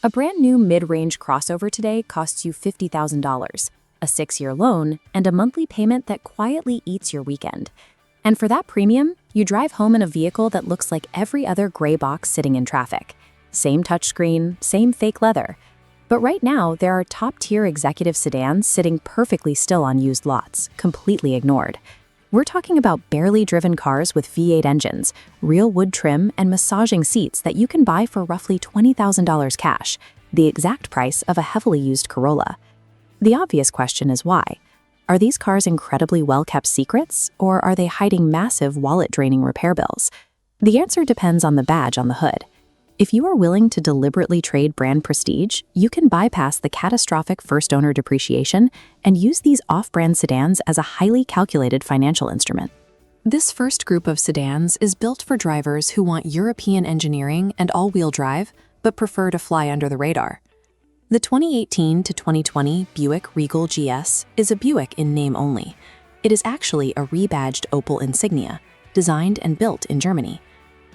A brand new mid-range crossover today costs you $50,000, a 6-year loan, and a monthly payment that quietly eats your weekend. And for that premium, you drive home in a vehicle that looks like every other gray box sitting in traffic. Same touchscreen, same fake leather. But right now, there are top-tier executive sedans sitting perfectly still on used lots, completely ignored. We're talking about barely driven cars with V8 engines, real wood trim, and massaging seats that you can buy for roughly $20,000 cash, the exact price of a heavily used Corolla. The obvious question is why? Are these cars incredibly well-kept secrets, or are they hiding massive wallet-draining repair bills? The answer depends on the badge on the hood. If you are willing to deliberately trade brand prestige, you can bypass the catastrophic first-owner depreciation and use these off-brand sedans as a highly calculated financial instrument. This first group of sedans is built for drivers who want European engineering and all-wheel drive, but prefer to fly under the radar. The 2018 to 2020 Buick Regal GS is a Buick in name only. It is actually a rebadged Opel Insignia, designed and built in Germany.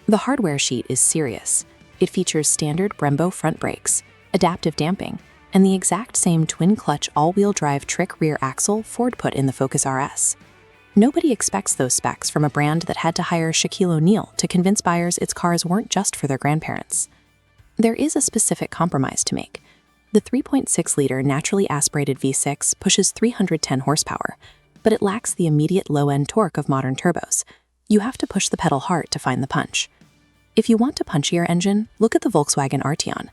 The hardware sheet is serious. It features standard Brembo front brakes, adaptive damping, and the exact same twin-clutch all-wheel drive trick rear axle Ford put in the Focus RS. Nobody expects those specs from a brand that had to hire Shaquille O'Neal to convince buyers its cars weren't just for their grandparents. There is a specific compromise to make. The 3.6-liter naturally aspirated V6 pushes 310 horsepower, but it lacks the immediate low-end torque of modern turbos. You have to push the pedal hard to find the punch. If you want a punchier engine, look at the Volkswagen Arteon.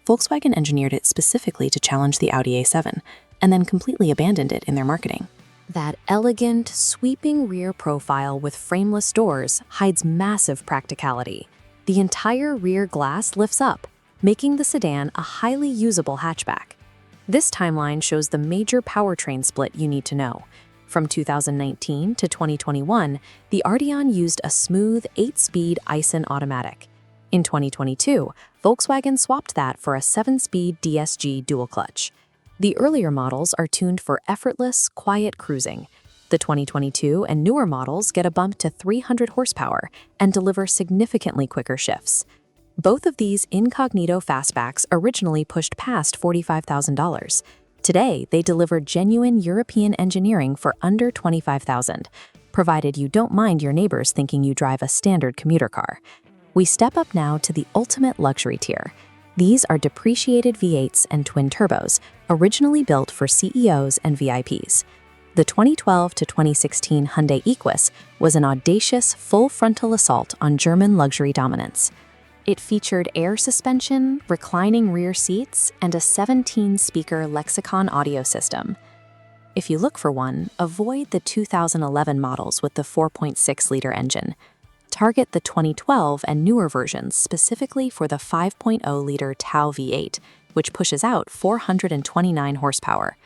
Volkswagen engineered it specifically to challenge the Audi A7, and then completely abandoned it in their marketing. That elegant, sweeping rear profile with frameless doors hides massive practicality. The entire rear glass lifts up, making the sedan a highly usable hatchback. This timeline shows the major powertrain split you need to know. From 2019 to 2021, the Arteon used a smooth 8-speed Aisin automatic. In 2022, Volkswagen swapped that for a 7-speed DSG dual-clutch. The earlier models are tuned for effortless, quiet cruising. The 2022 and newer models get a bump to 300 horsepower and deliver significantly quicker shifts. Both of these incognito fastbacks originally pushed past $45,000. Today, they deliver genuine European engineering for under $25,000, provided you don't mind your neighbors thinking you drive a standard commuter car. We step up now to the ultimate luxury tier. These are depreciated V8s and twin turbos, originally built for CEOs and VIPs. The 2012 to 2016 Hyundai Equus was an audacious, full-frontal assault on German luxury dominance. It featured air suspension, reclining rear seats, and a 17-speaker Lexicon audio system. If you look for one, avoid the 2011 models with the 4.6-liter engine. Target the 2012 and newer versions specifically for the 5.0-liter Tau V8, which pushes out 429 horsepower.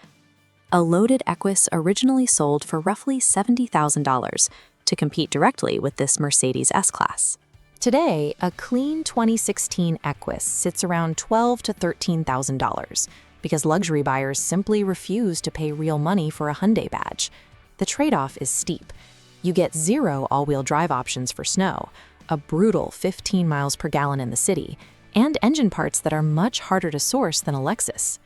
A loaded Equus originally sold for roughly $70,000 to compete directly with this Mercedes S-Class. Today, a clean 2016 Equus sits around $12,000 to $13,000 because luxury buyers simply refuse to pay real money for a Hyundai badge. The trade-off is steep. You get 0 all-wheel drive options for snow, a brutal 15 miles per gallon in the city, and engine parts that are much harder to source than a Lexus.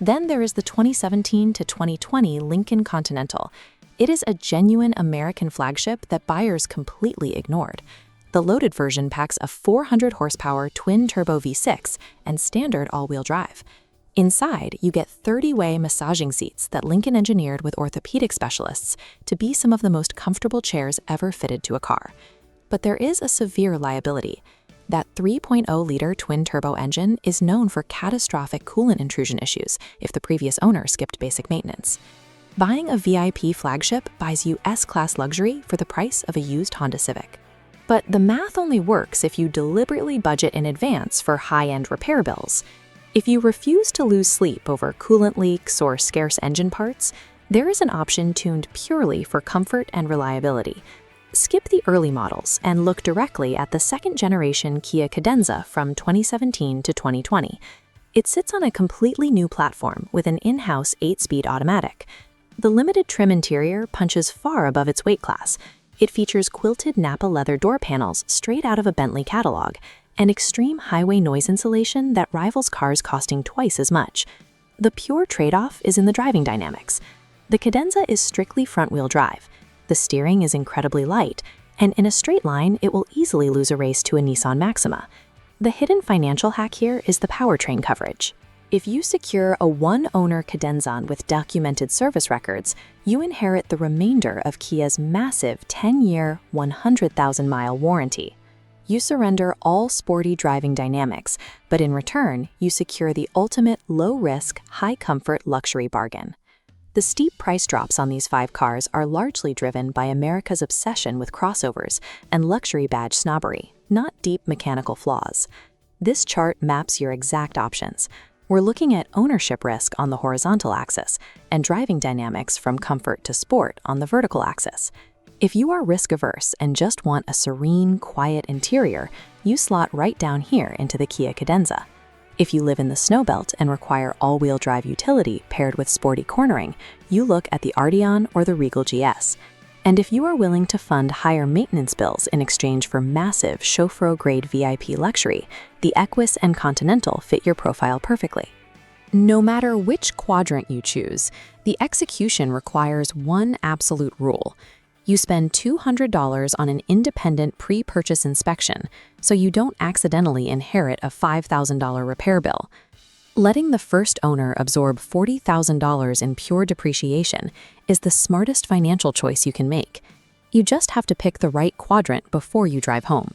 Then there is the 2017 to 2020 Lincoln Continental. It is a genuine American flagship that buyers completely ignored. The loaded version packs a 400 horsepower twin-turbo V6 and standard all-wheel drive. Inside, you get 30-way massaging seats that Lincoln engineered with orthopedic specialists to be some of the most comfortable chairs ever fitted to a car. But there is a severe liability. That 3.0-liter twin-turbo engine is known for catastrophic coolant intrusion issues if the previous owner skipped basic maintenance. Buying a VIP flagship buys you S-Class luxury for the price of a used Honda Civic. But the math only works if you deliberately budget in advance for high-end repair bills. If you refuse to lose sleep over coolant leaks or scarce engine parts, there is an option tuned purely for comfort and reliability. Skip the early models and look directly at the second-generation Kia Cadenza from 2017 to 2020. It sits on a completely new platform with an in-house 8-speed automatic. The limited trim interior punches far above its weight class. It features quilted Napa leather door panels straight out of a Bentley catalog, and extreme highway noise insulation that rivals cars costing twice as much. The pure trade-off is in the driving dynamics. The Cadenza is strictly front-wheel drive. The steering is incredibly light, and in a straight line, it will easily lose a race to a Nissan Maxima. The hidden financial hack here is the powertrain coverage. If you secure a one-owner Cadenza with documented service records, you inherit the remainder of Kia's massive 10-year, 100,000-mile warranty. You surrender all sporty driving dynamics, but in return, you secure the ultimate low-risk, high-comfort luxury bargain. The steep price drops on these 5 cars are largely driven by America's obsession with crossovers and luxury badge snobbery, not deep mechanical flaws. This chart maps your exact options. We're looking at ownership risk on the horizontal axis and driving dynamics from comfort to sport on the vertical axis. If you are risk-averse and just want a serene, quiet interior, you slot right down here into the Kia Cadenza. If you live in the snowbelt and require all-wheel drive utility paired with sporty cornering, you look at the Arteon or the Regal GS. And if you are willing to fund higher maintenance bills in exchange for massive chauffeur-grade VIP luxury, the Equus and Continental fit your profile perfectly. No matter which quadrant you choose, the execution requires one absolute rule. You spend $200 on an independent pre-purchase inspection, so you don't accidentally inherit a $5,000 repair bill. Letting the first owner absorb $40,000 in pure depreciation is the smartest financial choice you can make. You just have to pick the right quadrant before you drive home.